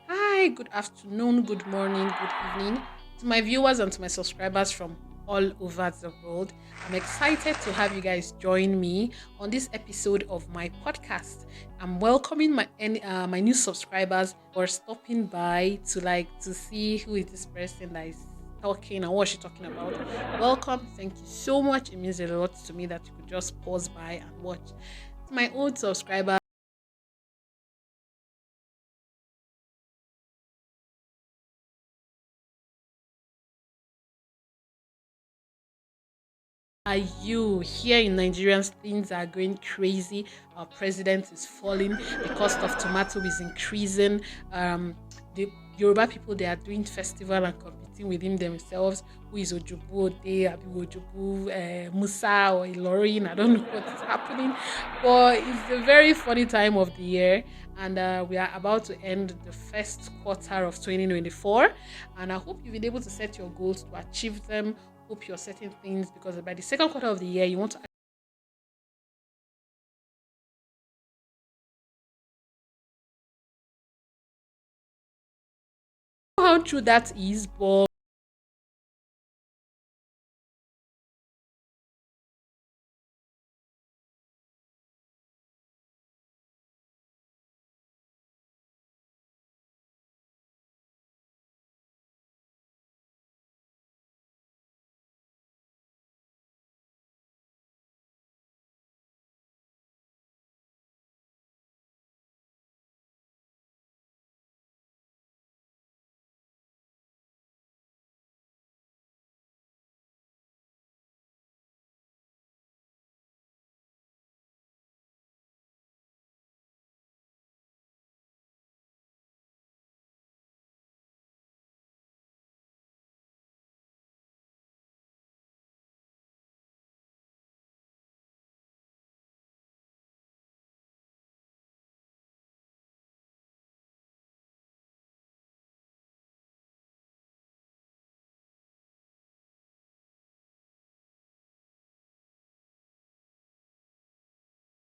Hi, good afternoon, good morning, good evening to my viewers and to my subscribers from all over the world. I'm excited to have you guys join me on this episode of my podcast. I'm welcoming my new subscribers who are stopping by to see who is this person that is talking and what she's talking about. Welcome, thank you so much. It means a lot to me that you could just pause by and watch. To my old subscribers, are you here in Nigerians? Things are going crazy. Our president is falling. The cost of tomato is increasing. The Yoruba people, they are doing festival and competing within themselves. Who is Ojubu Ode, Abi Ojubu, Musa or Ilorin? I don't know what is happening, but it's a very funny time of the year, and we are about to end the first quarter of 2024. And I hope you've been able to set your goals to achieve them. Hope you're setting things because by the second quarter of the year, you want to know how true that is, but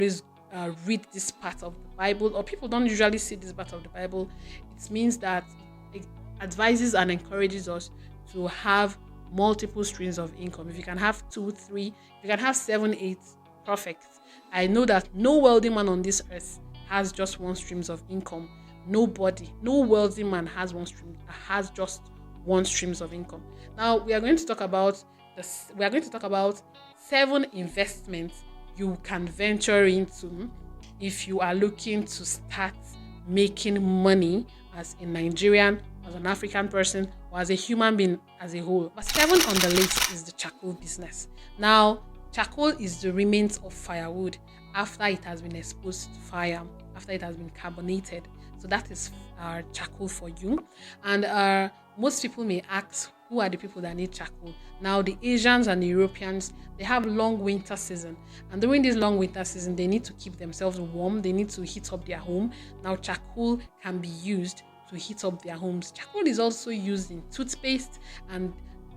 always read this part of the Bible, or people don't usually see this part of the Bible. It means that it advises and encourages us to have multiple streams of income. If you can have two, three, if you can have seven, eight, perfect. I know that no wealthy man on this earth has just one streams of income. Nobody, no wealthy man has just one streams of income. Now we are going to talk about we are going to talk about seven investments you can venture into if you are looking to start making money as a Nigerian, as an African person, or as a human being as a whole. But seven on the list is the charcoal business. Now, charcoal is the remains of firewood after it has been exposed to fire, after it has been carbonated. So that is charcoal for you. And most people may ask, who are the people that need charcoal? Now, the Asians and the Europeans, they have long winter season. And during this long winter season, they need to keep themselves warm. They need to heat up their home. Now, charcoal can be used to heat up their homes. Charcoal is also used in toothpaste, and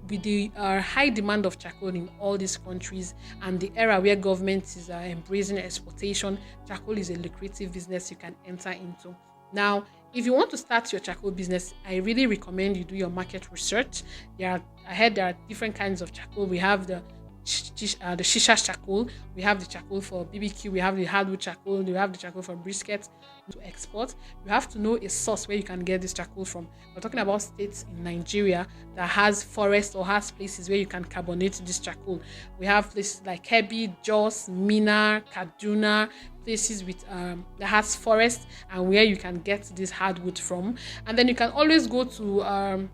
with the high demand of charcoal in all these countries and the era where government is embracing exportation, charcoal is a lucrative business you can enter into. Now, if you want to start your charcoal business, I really recommend you do your market research. I heard there are different kinds of charcoal. We have the shisha charcoal, we have the charcoal for BBQ, we have the hardwood charcoal, we have the charcoal for brisket. To export, you have to know a source where you can get this charcoal from. We're talking about states in Nigeria that has forests or has places where you can carbonate this charcoal. We have places like Kebbi, Jos, Mina, Kaduna, places with that has forest and where you can get this hardwood from. And then you can always go to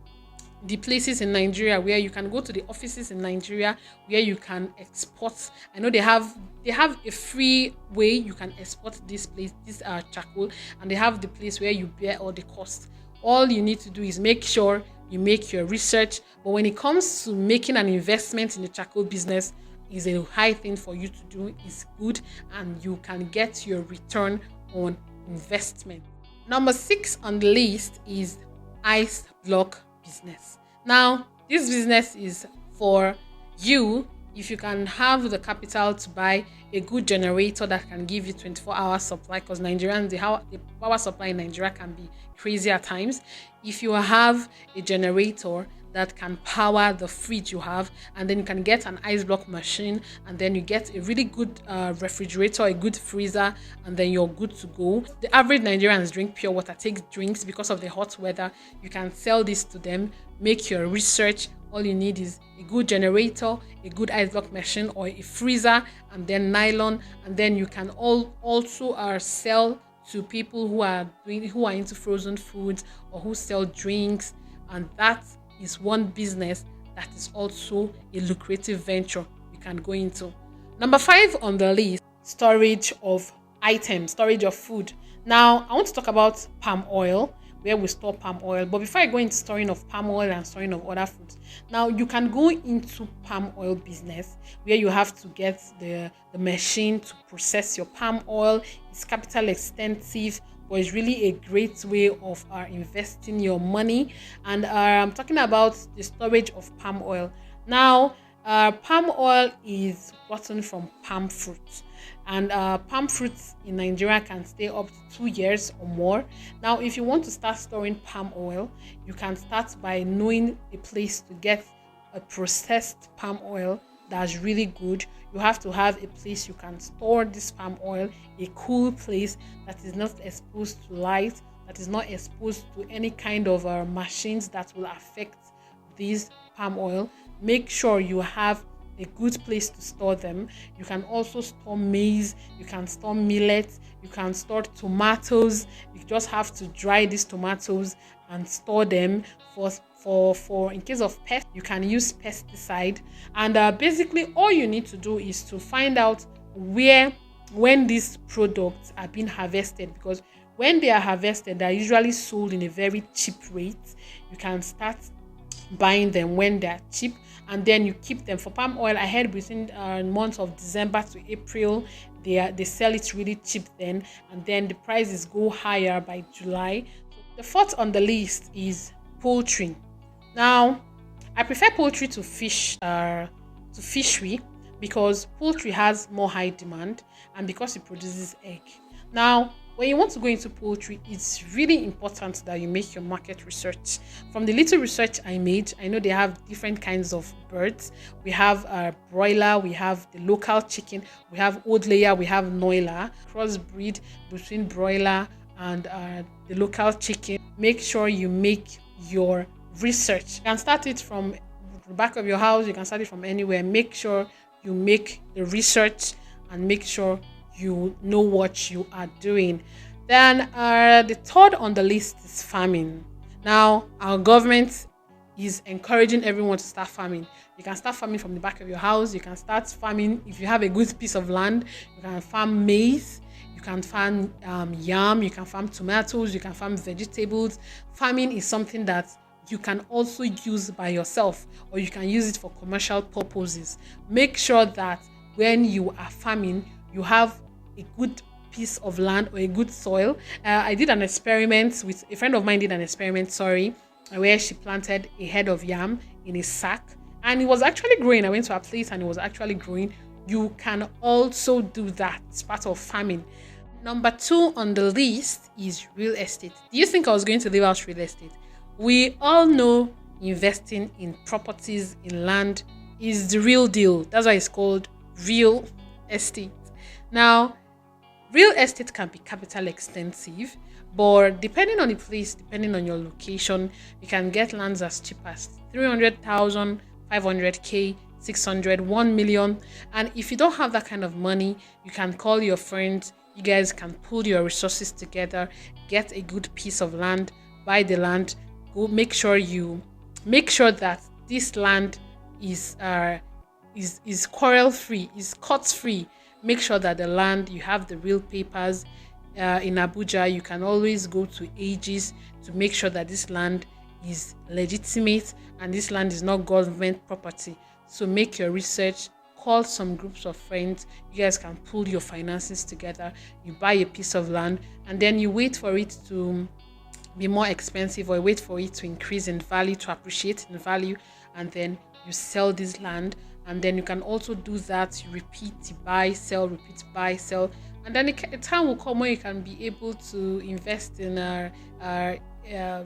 the places in Nigeria where you can go to the offices in Nigeria where you can export. I know they have a free way you can export this charcoal, and they have the place where you bear all the cost. All you need to do is make sure you make your research. But when it comes to making an investment in the charcoal business, is a high thing for you to do. Is good, and you can get your return on investment. Number 6 on the list is ice block business. Now, this business is for you if you can have the capital to buy a good generator that can give you 24-hour supply, because Nigerians, the power supply in Nigeria can be crazy at times. If you have a generator that can power the fridge you have, and then you can get an ice block machine, and then you get a really good refrigerator, a good freezer, and then you're good to go. The average Nigerians drink pure water, take drinks because of the hot weather. You can sell this to them, make your research. All you need is a good generator, a good ice block machine, or a freezer, and then nylon, and then you can also sell to people who are into frozen foods or who sell drinks, and that is one business that is also a lucrative venture you can go into. Number 5 on the list, storage of items, storage of food. Now, I want to talk about palm oil, where we store palm oil. But before I go into storing of palm oil and storing of other foods, now you can go into palm oil business where you have to get the machine to process your palm oil. It's capital extensive, but it's really a great way of investing your money. And I'm talking about the storage of palm oil. Now, palm oil is gotten from palm fruit, and palm fruits in Nigeria can stay up to 2 years or more. Now, if you want to start storing palm oil, you can start by knowing a place to get a processed palm oil that's really good. You have to have a place you can store this palm oil, a cool place that is not exposed to light, that is not exposed to any kind of machines that will affect this palm oil. Make sure you have a good place to store them. You can also store maize, you can store millet, you can store tomatoes. You just have to dry these tomatoes and store them for in case of pests. You can use pesticide, and basically all you need to do is to find out when these products are being harvested, because when they are harvested, they are usually sold in a very cheap rate. You can start buying them when they are cheap, and then you keep them. For palm oil, I heard between months of December to April, they sell it really cheap then, and then the prices go higher by July. The 4th on the list is poultry. Now, I prefer poultry to fishery because poultry has more high demand and because it produces egg. Now, when you want to go into poultry, it's really important that you make your market research. From the little research I made, I know they have different kinds of birds. We have broiler, we have the local chicken, we have old layer, we have noila, crossbreed between broiler and the local chicken. Make sure you make your research. You can start it from the back of your house, you can start it from anywhere. Make sure you make the research and make sure you know what you are doing. Then the 3rd on the list is farming. Now, our government is encouraging everyone to start farming. You can start farming from the back of your house. You can start farming if you have a good piece of land. You can farm maize, you can farm yam, you can farm tomatoes, you can farm vegetables. Farming is something that you can also use by yourself, or you can use it for commercial purposes. Make sure that when you are farming, you have a good piece of land or a good soil. I did an experiment with a friend of mine, where she planted a head of yam in a sack, and it was actually growing. I went to a place and it was actually growing. You can also do that. It's part of farming. Number 2 on the list is real estate. Do you think I was going to leave out real estate? We all know investing in properties, in land, is the real deal. That's why it's called real estate. Now, real estate can be capital extensive, but depending on the place, depending on your location, you can get lands as cheap as 300,000, 500k, 600, 1 million. And if you don't have that kind of money, you can call your friends. You guys can pull your resources together, get a good piece of land, buy the land. Go make sure that this land is quarrel free, is cut free. Make sure that the land, you have the real papers. In Abuja, you can always go to Aegis to make sure that this land is legitimate and this land is not government property. So make your research, call some groups of friends. You guys can pull your finances together. You buy a piece of land and then you wait for it to be more expensive, or wait for it to increase in value, to appreciate in value, and then you sell this land and then you can also do that. You repeat, you buy, sell, repeat, buy, sell, and then a time will come when you can be able to invest in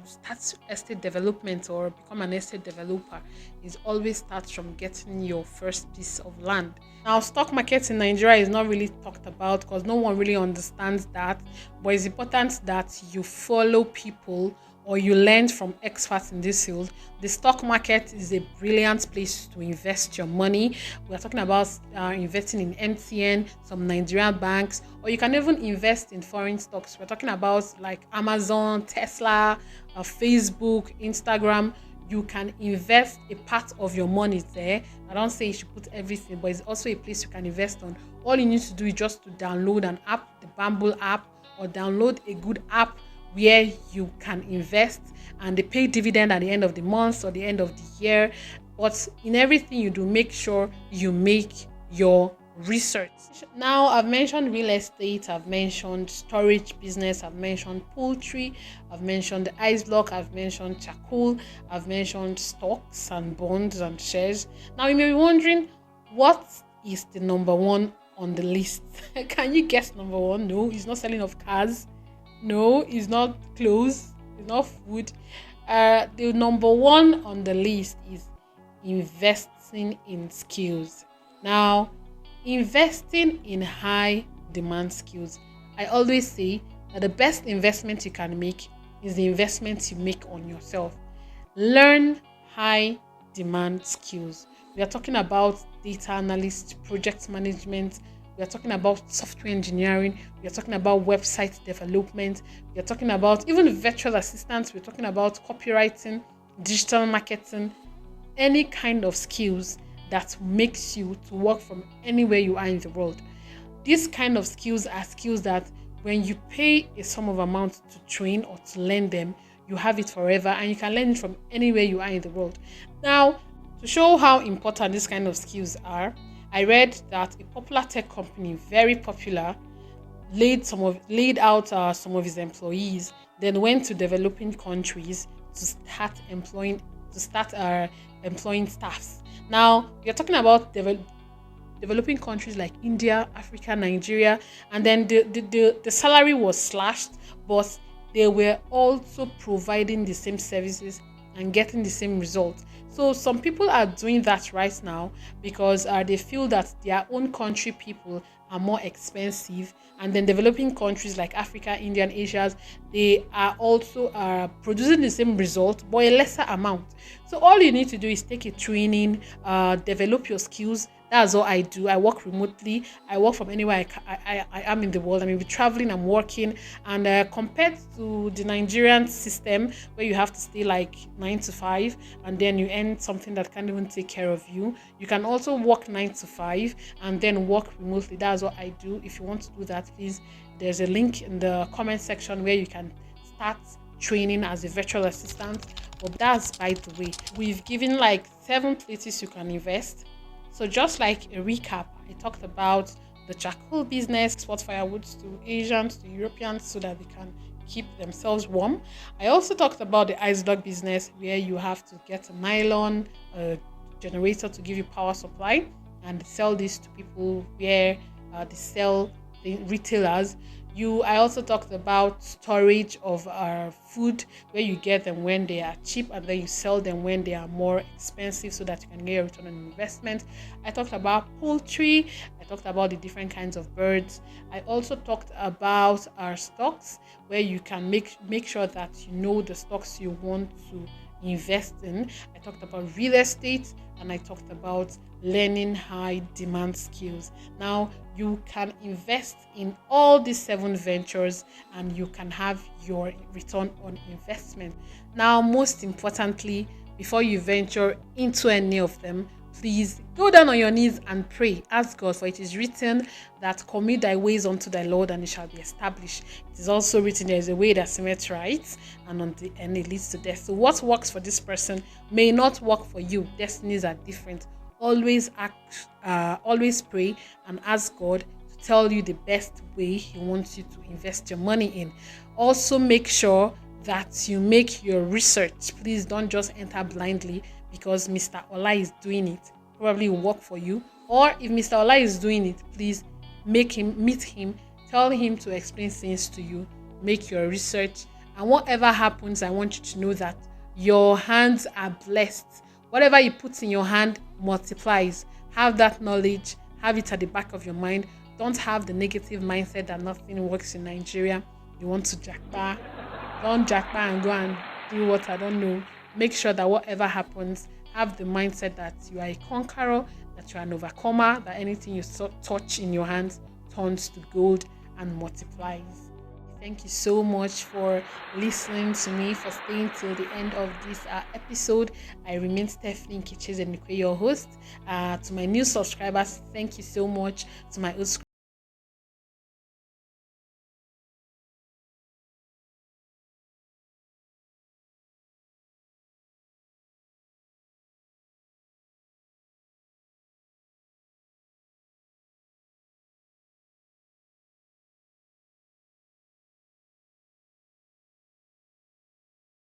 start estate development or become an estate developer. It always starts from getting your first piece of land. Now, stock market in Nigeria is not really talked about because no one really understands that, but it's important that you follow people or you learn from experts in this field. The stock market is a brilliant place to invest your money. We are talking about investing in MTN, some Nigerian banks, or you can even invest in foreign stocks. We're talking about like Amazon, Tesla, Facebook, Instagram. You can invest a part of your money there. I don't say you should put everything, but it's also a place you can invest on. All you need to do is just to download an app, the Bamboo app, or download a good app where you can invest, and they pay dividend at the end of the month or the end of the year. But in everything you do, make sure you make your research. Now, I've mentioned real estate, I've mentioned storage business, I've mentioned poultry, I've mentioned the ice block, I've mentioned charcoal, I've mentioned stocks and bonds and shares. Now, you may be wondering, what is the number one on the list? Can you guess number one? No, it's not selling of cars. No, it's not clothes. It's not food. The number one on the list is investing in skills. Now, investing in high demand skills. I always say that the best investment you can make is the investment you make on yourself. Learn high demand skills. We are talking about data analyst, project management. We are talking about software engineering. We are talking about website development. We are talking about even virtual assistants. We're talking about copywriting, digital marketing, any kind of skills that makes you to work from anywhere you are in the world. These kind of skills are skills that when you pay a sum of amount to train or to learn them, you have it forever and you can learn it from anywhere you are in the world. Now, to show how important these kind of skills are, I read that a popular tech company, very popular, laid out some of his employees, then went to developing countries to start employing staffs. Now, you're talking about developing countries like India, Africa, Nigeria, and then the salary was slashed, but they were also providing the same services and getting the same results. So some people are doing that right now because they feel that their own country people are more expensive, and then developing countries like Africa, India, and Asia, they are also producing the same result but a lesser amount. So all you need to do is take a training, develop your skills. That's all I do. I work remotely. I work from anywhere I am in the world. I may be traveling, I'm working. And compared to the Nigerian system where you have to stay like 9 to 5 and then you earn something that can't even take care of you, you can also work 9 to 5 and then work remotely. That's what I do. If you want to do that, please, there's a link in the comment section where you can start training as a virtual assistant. But that's by the way. We've given like 7 places you can invest. So just like a recap, I talked about the charcoal business, export firewoods to Asians, to Europeans so that they can keep themselves warm. I also talked about the ice block business where you have to get a nylon, a generator to give you power supply and sell this to people where they sell the retailers. I also talked about storage of our food where you get them when they are cheap and then you sell them when they are more expensive so that you can get a return on investment. I talked about poultry. I talked about the different kinds of birds. I also talked about our stocks where you can make sure that you know the stocks you want to invest in. I talked about real estate and I talked about learning high demand skills. Now you can invest in all these 7 ventures and you can have your return on investment. Now, most importantly, before you venture into any of them, please go down on your knees and pray. Ask God, for it is written that commit thy ways unto thy Lord and it shall be established. It is also written there is a way that seemeth right and on the end it leads to death. So what works for this person may not work for you. Destinies are different. Always always pray and ask God to tell you the best way He wants you to invest your money in. Also make sure that you make your research. Please don't just enter blindly because Mr. Ola is doing it. probably will work for you. Or if Mr. Ola is doing it, please meet him, tell him to explain things to you, make your research, and whatever happens, I want you to know that your hands are blessed. Whatever you put in your hand multiplies. Have that knowledge, have it at the back of your mind. Don't have the negative mindset that nothing works in Nigeria. You want to jackpot. Don't jackpot and go and do what I don't know. Make sure that whatever happens, have the mindset that you are a conqueror, that you are an overcomer, that anything you touch in your hands turns to gold and multiplies. Thank you so much for listening to me, for staying till the end of this episode. I remain Stephanie Nkicheze, your host. To my new subscribers, thank you so much. To my old